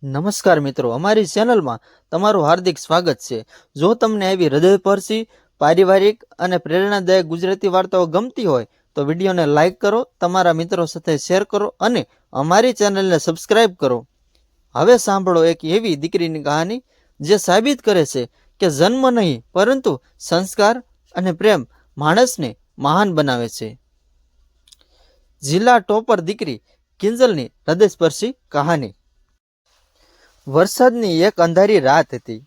નમસ્કાર મિત્રો, અમારી ચેનલમાં તમારું હાર્દિક સ્વાગત છે। જો તમને આવી હૃદયસ્પર્શી, પારિવારિક અને પ્રેરણાદાયક ગુજરાતી વાર્તાઓ ગમતી હોય તો વિડીયોને લાઇક કરો, તમારા મિત્રો સાથે શેર કરો અને અમારી ચેનલને સબસ્ક્રાઇબ કરો। હવે સાંભળો એક એવી દીકરીની કહાની જે સાબિત કરે છે કે જન્મ નહીં પરંતુ સંસ્કાર અને પ્રેમ માણસને મહાન બનાવે છે। જિલ્લા ટોપર દીકરી કિંજલની હૃદયસ્પર્શી કહાની। વરસાદની એક અંધારી રાત હતી।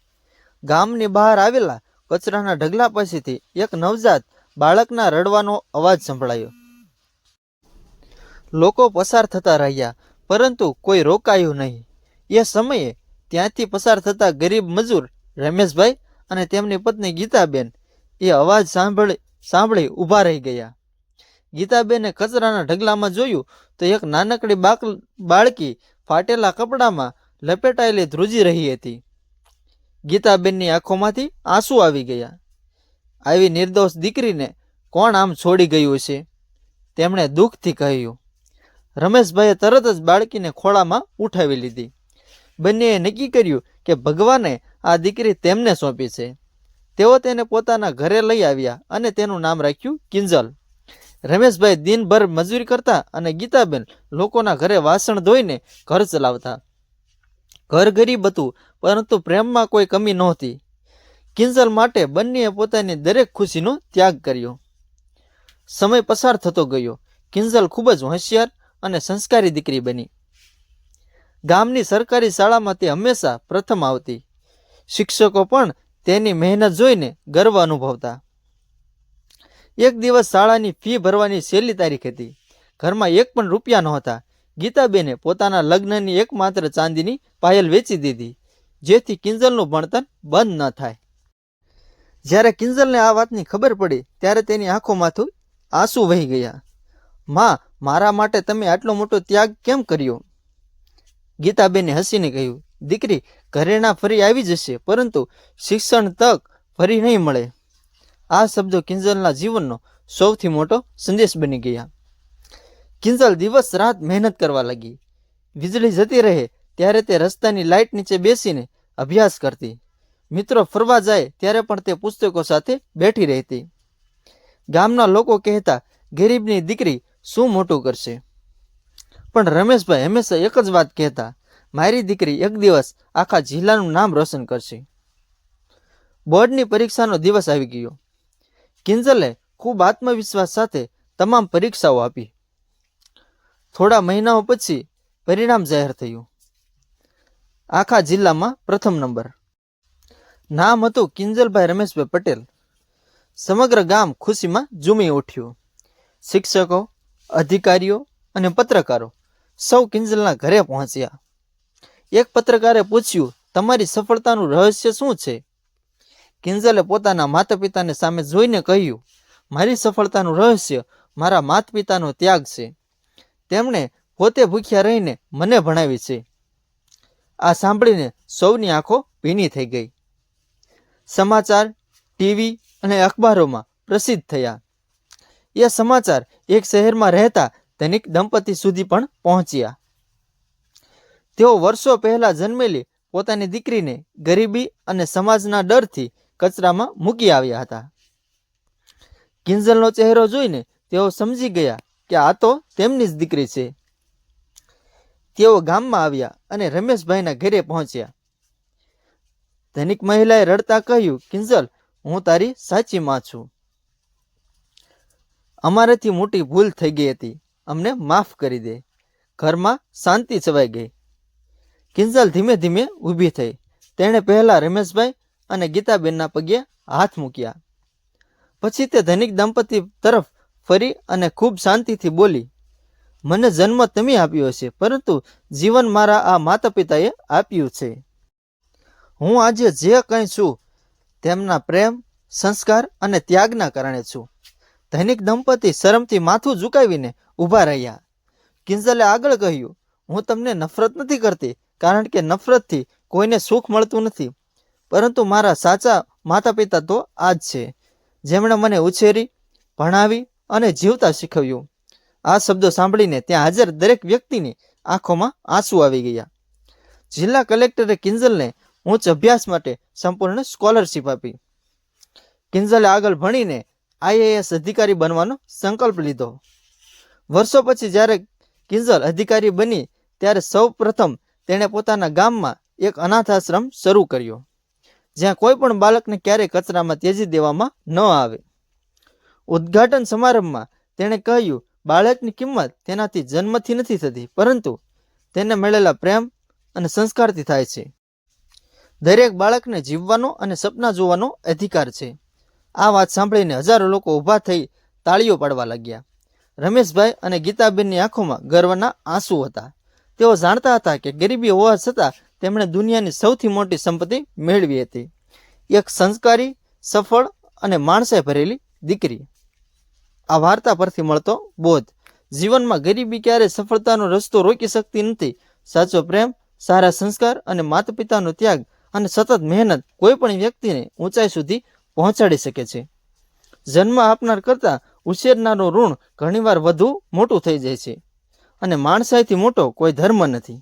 ગામની બહાર આવેલા કચરાના ઢગલા પાસેથી એક નવજાત બાળકના રડવાનો અવાજ સંભળાયો। લોકો પસાર થતા રહ્યા પરંતુ કોઈ રોકાયું નહીં। એ સમયે ત્યાંથી પસાર થતા ગરીબ મજૂર રમેશભાઈ અને તેમની પત્ની ગીતાબેન એ અવાજ સાંભળી ઊભા રહી ગયા। ગીતાબેને કચરાના ઢગલામાં જોયું તો એક નાનકડી બાળકી ફાટેલા કપડામાં લપેટાયેલી ધ્રુજી રહી હતી। ગીતાબેનની આંખોમાંથી આંસુ આવી ગયા। આવી નિર્દોષ દીકરીને કોણ આમ છોડી ગયું છે? તેમણે દુઃખથી કહ્યું। રમેશભાઈએ તરત જ બાળકીને ખોળામાં ઉઠાવી લીધી। બંનેએ નક્કી કર્યું કે ભગવાને આ દીકરી તેમને સોંપી છે। તેઓ તેને પોતાના ઘરે લઈ આવ્યા અને તેનું નામ રાખ્યું કિંજલ। રમેશભાઈ દિનભર મજૂરી કરતા અને ગીતાબેન લોકોના ઘરે વાસણ ધોઈને ઘર ચલાવતા। ઘર ગરીબ હતું પરંતુ પ્રેમમાં કોઈ કમી નહોતી। કિંજલ માટે બંનેએ પોતાની દરેક ખુશીનો ત્યાગ કર્યો। સમય પસાર થતો ગયો। કિંજલ ખૂબ જ હોશિયાર અને સંસ્કારી દીકરી બની। ગામની સરકારી શાળામાં તે હંમેશા પ્રથમ આવતી। શિક્ષકો પણ તેની મહેનત જોઈને ગર્વ અનુભવતા। એક દિવસ શાળાની ફી ભરવાની છેલ્લી તારીખ હતી। ઘરમાં એક પણ રૂપિયા નહોતા। ગીતાબેને પોતાના લગ્નની એકમાત્ર ચાંદીની પાયલ વેચી દીધી જેથી કિંજલનું ભણતર બંધ ન થાય। જ્યારે કિંજલને આ વાતની ખબર પડી ત્યારે તેની આંખોમાંથી આંસુ વહી ગયા। માં, મારા માટે તમે આટલો મોટો ત્યાગ કેમ કર્યો? ગીતાબેને હસીને કહ્યું, દીકરી, ઘરેણાં ફરી આવી જશે પરંતુ શિક્ષણ તક ફરી નહીં મળે। આ શબ્દો કિંજલના જીવનનો સૌથી મોટો સંદેશ બની ગયા। કિંજલ દિવસ રાત મહેનત કરવા લાગી। વીજળી જતી રહે ત્યારે તે રસ્તાની લાઇટ નીચે બેસીને અભ્યાસ કરતી। મિત્રો ફરવા જાય ત્યારે પણ તે પુસ્તકો સાથે બેઠી રહેતી। ગામના લોકો કહેતા, ગરીબની દીકરી શું મોટું કરશે? પણ રમેશભાઈ હંમેશા એક જ વાત કહેતા, મારી દીકરી એક દિવસ આખા જિલ્લાનું નામ રોશન કરશે। બોર્ડની પરીક્ષાનો દિવસ આવી ગયો। કિંજલે ખૂબ આત્મવિશ્વાસ સાથે તમામ પરીક્ષાઓ આપી। થોડા મહિનાઓ પછી પરિણામ જાહેર થયું। આખા જિલ્લામાં પ્રથમ નંબર। નામ હતું કિંજલભાઈ રમેશભાઈ પટેલ। સમગ્ર ગામ ખુશીમાં ઝૂમી ઉઠ્યું। શિક્ષકો, અધિકારીઓ અને પત્રકારો સૌ કિંજલના ઘરે પહોંચ્યા। એક પત્રકારે પૂછ્યું, તમારી સફળતાનું રહસ્ય શું છે? કિંજલે પોતાના માતા પિતાને સામે જોઈને કહ્યું, મારી સફળતાનું રહસ્ય મારા માતા પિતાનો ત્યાગ છે। તેમણે પોતે ભૂખ્યા રહીને મને ભણાવી છે। આ સાંભળીને સૌની આંખો ભીની થઈ ગઈ। સમાચાર, ટીવી અને અખબારોમાં પ્રસિદ્ધ થયા। એ સમાચાર એક શહેરમાં રહેતા ધનિક દંપતી સુધી પણ પહોંચ્યા। તેઓ વર્ષો પહેલા જન્મેલી પોતાની દીકરીને ગરીબી અને સમાજના ડરથી કચરામાં મૂકી આવ્યા હતા। કિંજલનો ચહેરો જોઈને તેઓ સમજી ગયા કે આ તો તેમની જ દીકરી છે। તેઓ ગામમાં આવ્યા અને રમેશભાઈના ઘરે પહોંચ્યા। ધનિક મહિલાએ રડતા કહ્યું, કિંજલ, હું તારી સાચી માં છું। અમારાથી મોટી ભૂલ થઈ ગઈ હતી, અમને માફ કરી દે। ઘરમાં શાંતિ છવાઈ ગઈ। કિંજલ ધીમે ધીમે ઊભી થઈ। તેણે પહેલા રમેશભાઈ અને ગીતાબેનના પગે હાથ મૂક્યા। પછી તે ધનિક દંપતી તરફ ફરી અને ખૂબ શાંતિથી બોલી, મને જન્મ તમે આપ્યો છે પરંતુ જીવન મારા આ માતા પિતાએ આપ્યું છે। હું આજે જે કંઈ છું તેમના પ્રેમ, સંસ્કાર અને ત્યાગના કારણે છું। ધનિક દંપતી શરમથી માથું ઝુકાવીને ઊભા રહ્યા। કિંજલે આગળ કહ્યું, હું તમને નફરત નથી કરતી કારણ કે નફરતથી કોઈને સુખ મળતું નથી, પરંતુ મારા સાચા માતા પિતા તો આ જ છે જેમણે મને ઉછેરી, ભણાવી અને જીવતા શીખવ્યું। આ શબ્દો સાંભળીને ત્યાં હાજર દરેક વ્યક્તિની આંખોમાં આંસુ આવી ગયા। જિલ્લા કલેક્ટરે કિંજલને ઉચ્ચ અભ્યાસ માટે સંપૂર્ણ સ્કોલરશિપ આપી. કિંજલે આગળ ભણીને IAS અધિકારી બનવાનો સંકલ્પ લીધો. વર્ષો પછી જ્યારે કિંજલ અધિકારી બની ત્યારે સૌ પ્રથમ તેણે પોતાના ગામમાં એક અનાથ આશ્રમ શરૂ કર્યો, જ્યાં કોઈ પણ બાળકને ક્યારેય કચરામાં ત્યજી દેવામાં ન આવે. ઉદ્ઘાટન સમારંભમાં તેણે કહ્યું, બાળકની કિંમત તેનાથી જન્મથી નથી થતી, પરંતુ તેને મળેલા પ્રેમ અને સંસ્કારથી થાય છે. દરેક બાળકને જીવવાનો અને સપના જોવાનો અધિકાર છે. આ વાત સાંભળીને હજારો લોકો ઊભા થઈ તાળીઓ પાડવા લાગ્યા. રમેશભાઈ અને ગીતાબેનની આંખોમાં ગર્વના આંસુ હતા. તેઓ જાણતા હતા કે ગરીબી હોવા છતાં તેમણે દુનિયાની સૌથી મોટી સંપત્તિ મેળવી હતી, એક સંસ્કારી, સફળ અને માણસાઈ ભરેલી દીકરી. આ વાર્તા પરથી મળતો બોધ: જીવનમાં ગરીબી ક્યારેય સફળતાનો રસ્તો રોકી શકતી નથી. સાચો પ્રેમ, સારા સંસ્કાર અને માતા પિતાનો ત્યાગ અને સતત મહેનત કોઈ પણ વ્યક્તિને ઊંચાઈ સુધી પહોંચાડી શકે છે. જન્મ આપનાર કરતાં ઉછેરનારનું ઋણ ઘણીવાર વધુ મોટું થઈ જાય છે, અને માણસાઈથી મોટો કોઈ ધર્મ નથી.